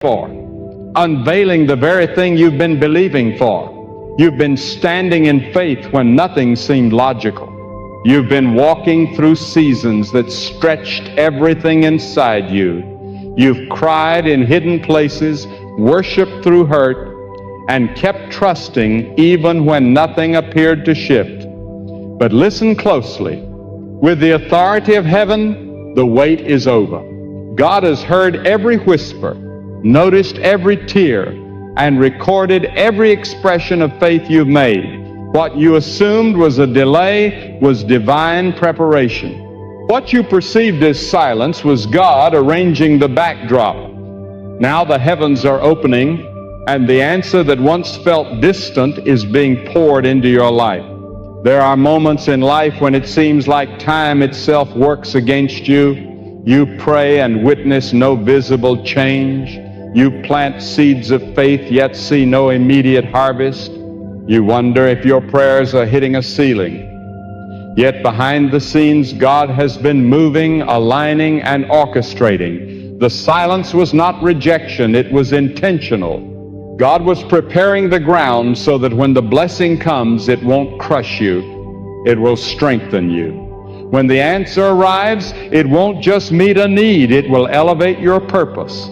for, unveiling the very thing you've been believing for. You've been standing in faith when nothing seemed logical. You've been walking through seasons that stretched everything inside you. You've cried in hidden places, worshiped through hurt, and kept trusting even when nothing appeared to shift. But listen closely. With the authority of heaven, the wait is over. God has heard every whisper, noticed every tear, and recorded every expression of faith you've made. What you assumed was a delay was divine preparation. What you perceived as silence was God arranging the backdrop. Now the heavens are opening, and the answer that once felt distant is being poured into your life. There are moments in life when it seems like time itself works against you. You pray and witness no visible change. You plant seeds of faith yet see no immediate harvest. You wonder if your prayers are hitting a ceiling. Yet behind the scenes, God has been moving, aligning, and orchestrating. The silence was not rejection, it was intentional. God was preparing the ground so that when the blessing comes, it won't crush you, it will strengthen you. When the answer arrives, it won't just meet a need, it will elevate your purpose.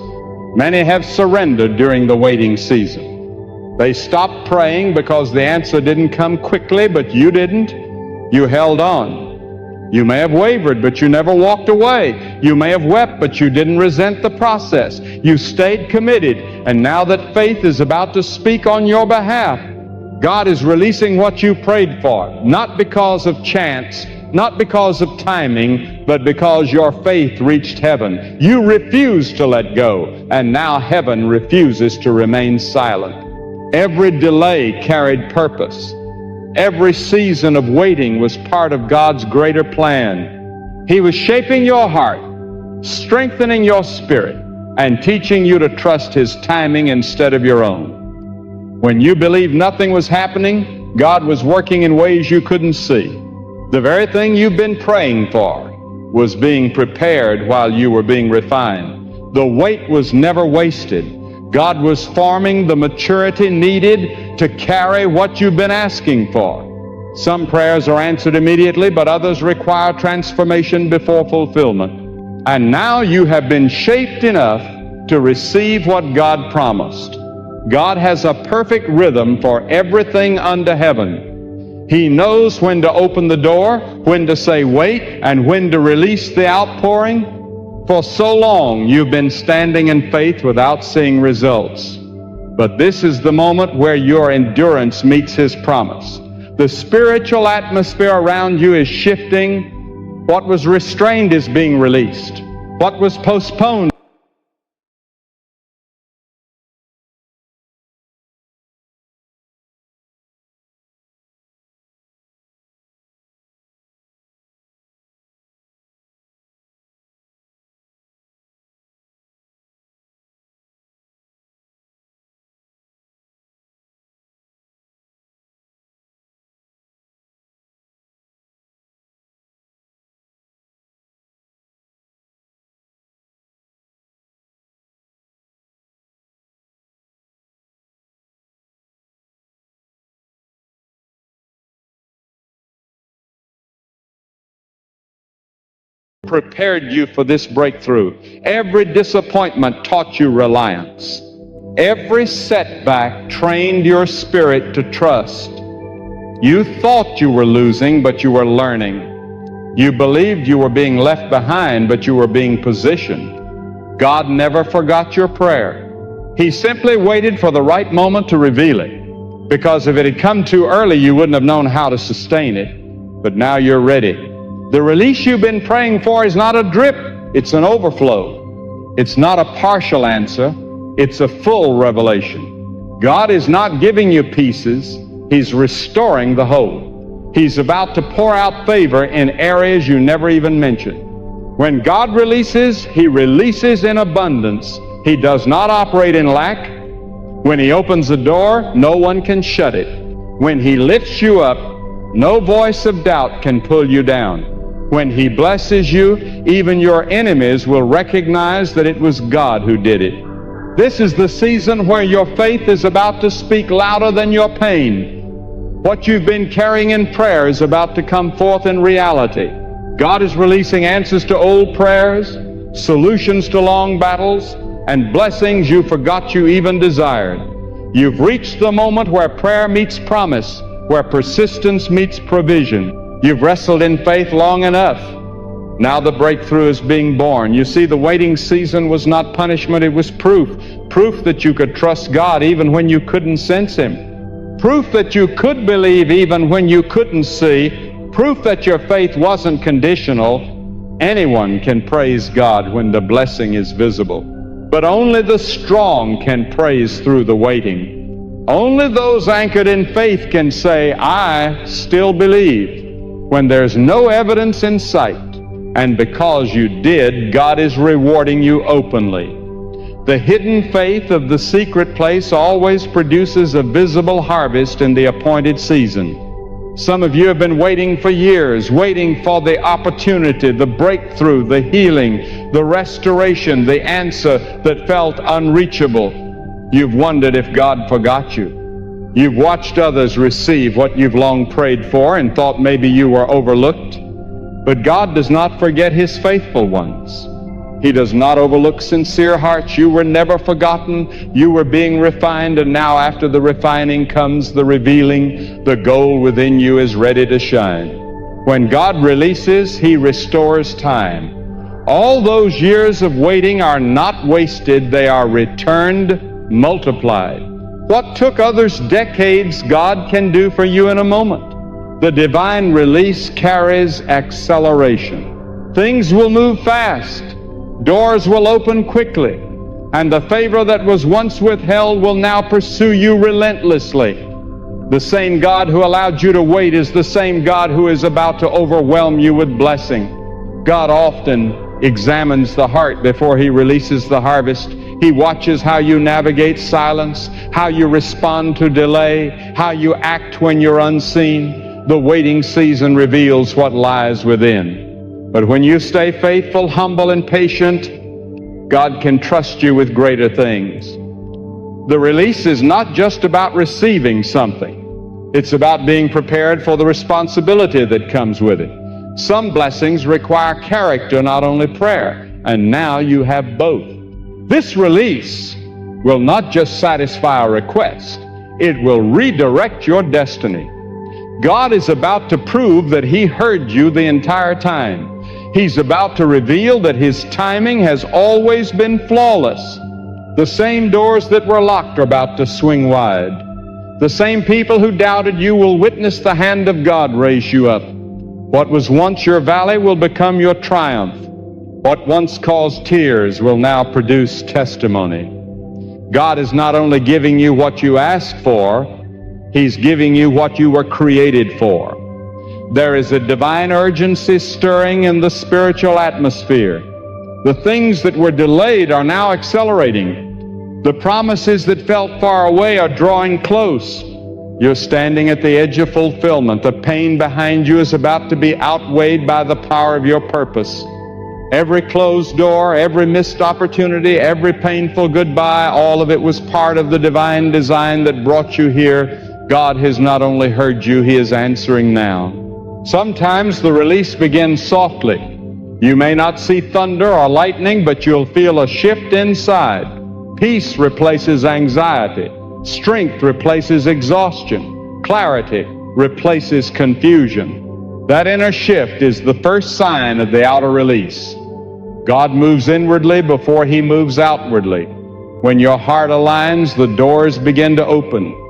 Many have surrendered during the waiting season. They stopped praying because the answer didn't come quickly, but you didn't. You held on. You may have wavered, but you never walked away. You may have wept, but you didn't resent the process. You stayed committed, and now that faith is about to speak on your behalf, God is releasing what you prayed for, not because of chance, not because of timing, but because your faith reached heaven. You refused to let go, and now heaven refuses to remain silent. Every delay carried purpose. Every season of waiting was part of God's greater plan. He was shaping your heart, strengthening your spirit, and teaching you to trust His timing instead of your own. When you believed nothing was happening, God was working in ways you couldn't see. The very thing you've been praying for was being prepared while you were being refined. The wait was never wasted. God was forming the maturity needed to carry what you've been asking for. Some prayers are answered immediately, but others require transformation before fulfillment. And now you have been shaped enough to receive what God promised. God has a perfect rhythm for everything under heaven. He knows when to open the door, when to say wait, and when to release the outpouring. For so long you've been standing in faith without seeing results. But this is the moment where your endurance meets His promise. The spiritual atmosphere around you is shifting. What was restrained is being released. What was postponed prepared you for this breakthrough. Every disappointment taught you reliance. Every setback trained your spirit to trust. You thought you were losing, but you were learning. You believed you were being left behind, but you were being positioned. God never forgot your prayer. He simply waited for the right moment to reveal it. Because if it had come too early, you wouldn't have known how to sustain it. But now you're ready. The release you've been praying for is not a drip, it's an overflow. It's not a partial answer, it's a full revelation. God is not giving you pieces, He's restoring the whole. He's about to pour out favor in areas you never even mentioned. When God releases, He releases in abundance. He does not operate in lack. When He opens the door, no one can shut it. When He lifts you up, no voice of doubt can pull you down. When He blesses you, even your enemies will recognize that it was God who did it. This is the season where your faith is about to speak louder than your pain. What you've been carrying in prayer is about to come forth in reality. God is releasing answers to old prayers, solutions to long battles, and blessings you forgot you even desired. You've reached the moment where prayer meets promise, where persistence meets provision. You've wrestled in faith long enough. Now the breakthrough is being born. You see, the waiting season was not punishment, it was proof. Proof that you could trust God even when you couldn't sense Him. Proof that you could believe even when you couldn't see. Proof that your faith wasn't conditional. Anyone can praise God when the blessing is visible. But only the strong can praise through the waiting. Only those anchored in faith can say, I still believe, when there's no evidence in sight. And because you did, God is rewarding you openly. The hidden faith of the secret place always produces a visible harvest in the appointed season. Some of you have been waiting for years, waiting for the opportunity, the breakthrough, the healing, the restoration, the answer that felt unreachable. You've wondered if God forgot you. You've watched others receive what you've long prayed for and thought maybe you were overlooked. But God does not forget His faithful ones. He does not overlook sincere hearts. You were never forgotten. You were being refined, and now after the refining comes the revealing. The gold within you is ready to shine. When God releases, He restores time. All those years of waiting are not wasted. They are returned, multiplied. What took others decades, God can do for you in a moment. The divine release carries acceleration. Things will move fast. Doors will open quickly, and the favor that was once withheld will now pursue you relentlessly. The same God who allowed you to wait is the same God who is about to overwhelm you with blessing. God often examines the heart before He releases the harvest. He watches how you navigate silence, how you respond to delay, how you act when you're unseen. The waiting season reveals what lies within. But when you stay faithful, humble, and patient, God can trust you with greater things. The release is not just about receiving something. It's about being prepared for the responsibility that comes with it. Some blessings require character, not only prayer, and now you have both. This release will not just satisfy a request, it will redirect your destiny. God is about to prove that He heard you the entire time. He's about to reveal that His timing has always been flawless. The same doors that were locked are about to swing wide. The same people who doubted you will witness the hand of God raise you up. What was once your valley will become your triumph. What once caused tears will now produce testimony. God is not only giving you what you asked for, He's giving you what you were created for. There is a divine urgency stirring in the spiritual atmosphere. The things that were delayed are now accelerating. The promises that felt far away are drawing close. You're standing at the edge of fulfillment. The pain behind you is about to be outweighed by the power of your purpose. Every closed door, every missed opportunity, every painful goodbye, all of it was part of the divine design that brought you here. God has not only heard you, He is answering now. Sometimes the release begins softly. You may not see thunder or lightning, but you'll feel a shift inside. Peace replaces anxiety. Strength replaces exhaustion. Clarity replaces confusion. That inner shift is the first sign of the outer release. God moves inwardly before He moves outwardly. When your heart aligns, the doors begin to open.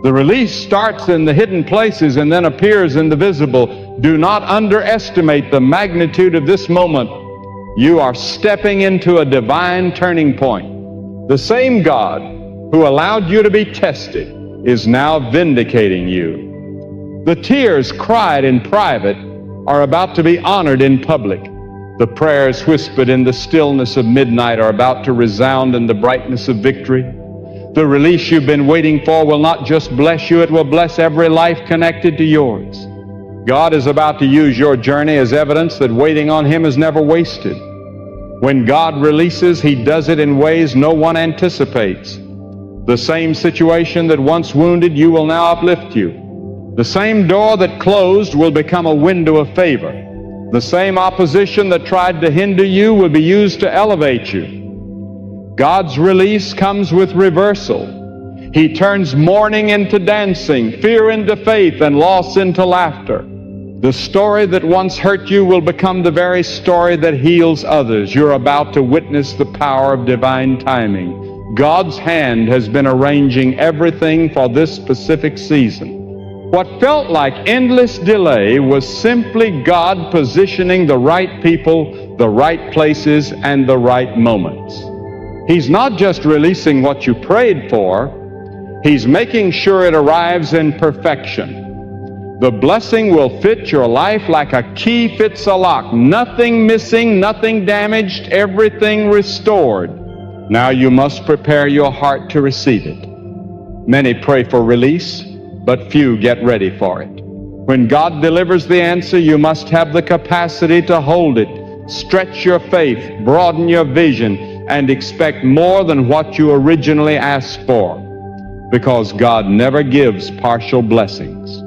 The release starts in the hidden places and then appears in the visible. Do not underestimate the magnitude of this moment. You are stepping into a divine turning point. The same God who allowed you to be tested is now vindicating you. The tears cried in private are about to be honored in public. The prayers whispered in the stillness of midnight are about to resound in the brightness of victory. The release you've been waiting for will not just bless you, it will bless every life connected to yours. God is about to use your journey as evidence that waiting on Him is never wasted. When God releases, He does it in ways no one anticipates. The same situation that once wounded you will now uplift you. The same door that closed will become a window of favor. The same opposition that tried to hinder you will be used to elevate you. God's release comes with reversal. He turns mourning into dancing, fear into faith, and loss into laughter. The story that once hurt you will become the very story that heals others. You're about to witness the power of divine timing. God's hand has been arranging everything for this specific season. What felt like endless delay was simply God positioning the right people, the right places, and the right moments. He's not just releasing what you prayed for, He's making sure it arrives in perfection. The blessing will fit your life like a key fits a lock. Nothing missing, nothing damaged, everything restored. Now you must prepare your heart to receive it. Many pray for release, but few get ready for it. When God delivers the answer, you must have the capacity to hold it. Stretch your faith, broaden your vision, and expect more than what you originally asked for, because God never gives partial blessings.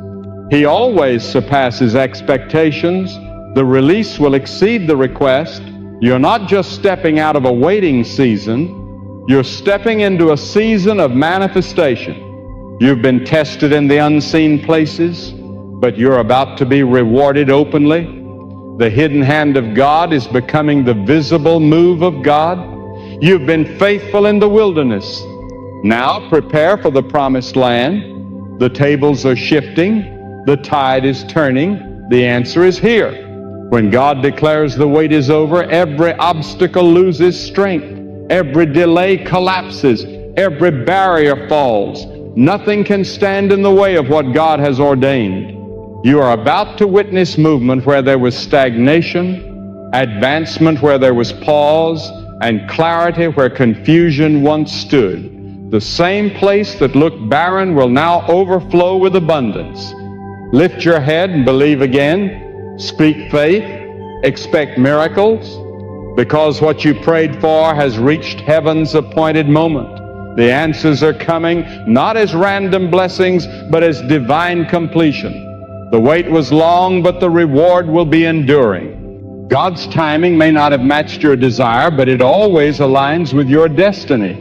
He always surpasses expectations. The release will exceed the request. You're not just stepping out of a waiting season, you're stepping into a season of manifestation. You've been tested in the unseen places, but you're about to be rewarded openly. The hidden hand of God is becoming the visible move of God. You've been faithful in the wilderness. Now prepare for the promised land. The tables are shifting. The tide is turning. The answer is here. When God declares the wait is over, every obstacle loses strength. Every delay collapses. Every barrier falls. Nothing can stand in the way of what God has ordained. You are about to witness movement where there was stagnation, advancement where there was pause, and clarity where confusion once stood. The same place that looked barren will now overflow with abundance. Lift your head and believe again. Speak faith. Expect miracles, because what you prayed for has reached heaven's appointed moment. The answers are coming, not as random blessings, but as divine completion. The wait was long, but the reward will be enduring. God's timing may not have matched your desire, but it always aligns with your destiny.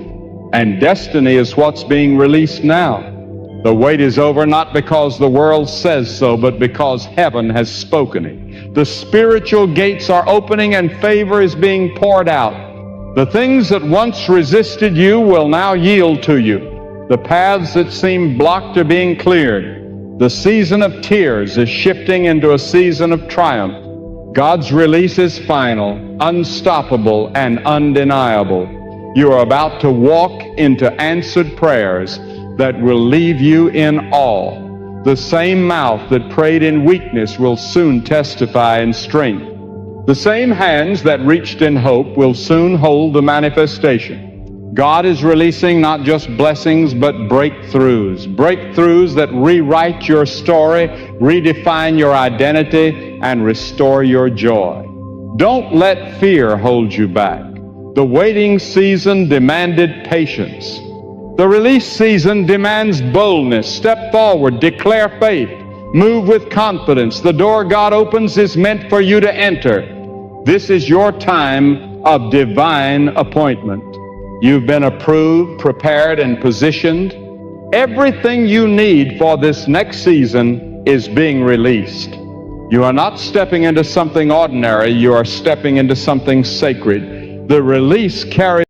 And destiny is what's being released now. The wait is over not because the world says so, but because heaven has spoken it. The spiritual gates are opening and favor is being poured out. The things that once resisted you will now yield to you. The paths that seemed blocked are being cleared. The season of tears is shifting into a season of triumph. God's release is final, unstoppable, and undeniable. You are about to walk into answered prayers that will leave you in awe. The same mouth that prayed in weakness will soon testify in strength. The same hands that reached in hope will soon hold the manifestation. God is releasing not just blessings, but breakthroughs. Breakthroughs that rewrite your story, redefine your identity, and restore your joy. Don't let fear hold you back. The waiting season demanded patience. The release season demands boldness. Step forward, declare faith, move with confidence. The door God opens is meant for you to enter. This is your time of divine appointment. You've been approved, prepared, and positioned. Everything you need for this next season is being released. You are not stepping into something ordinary, you are stepping into something sacred. The release carries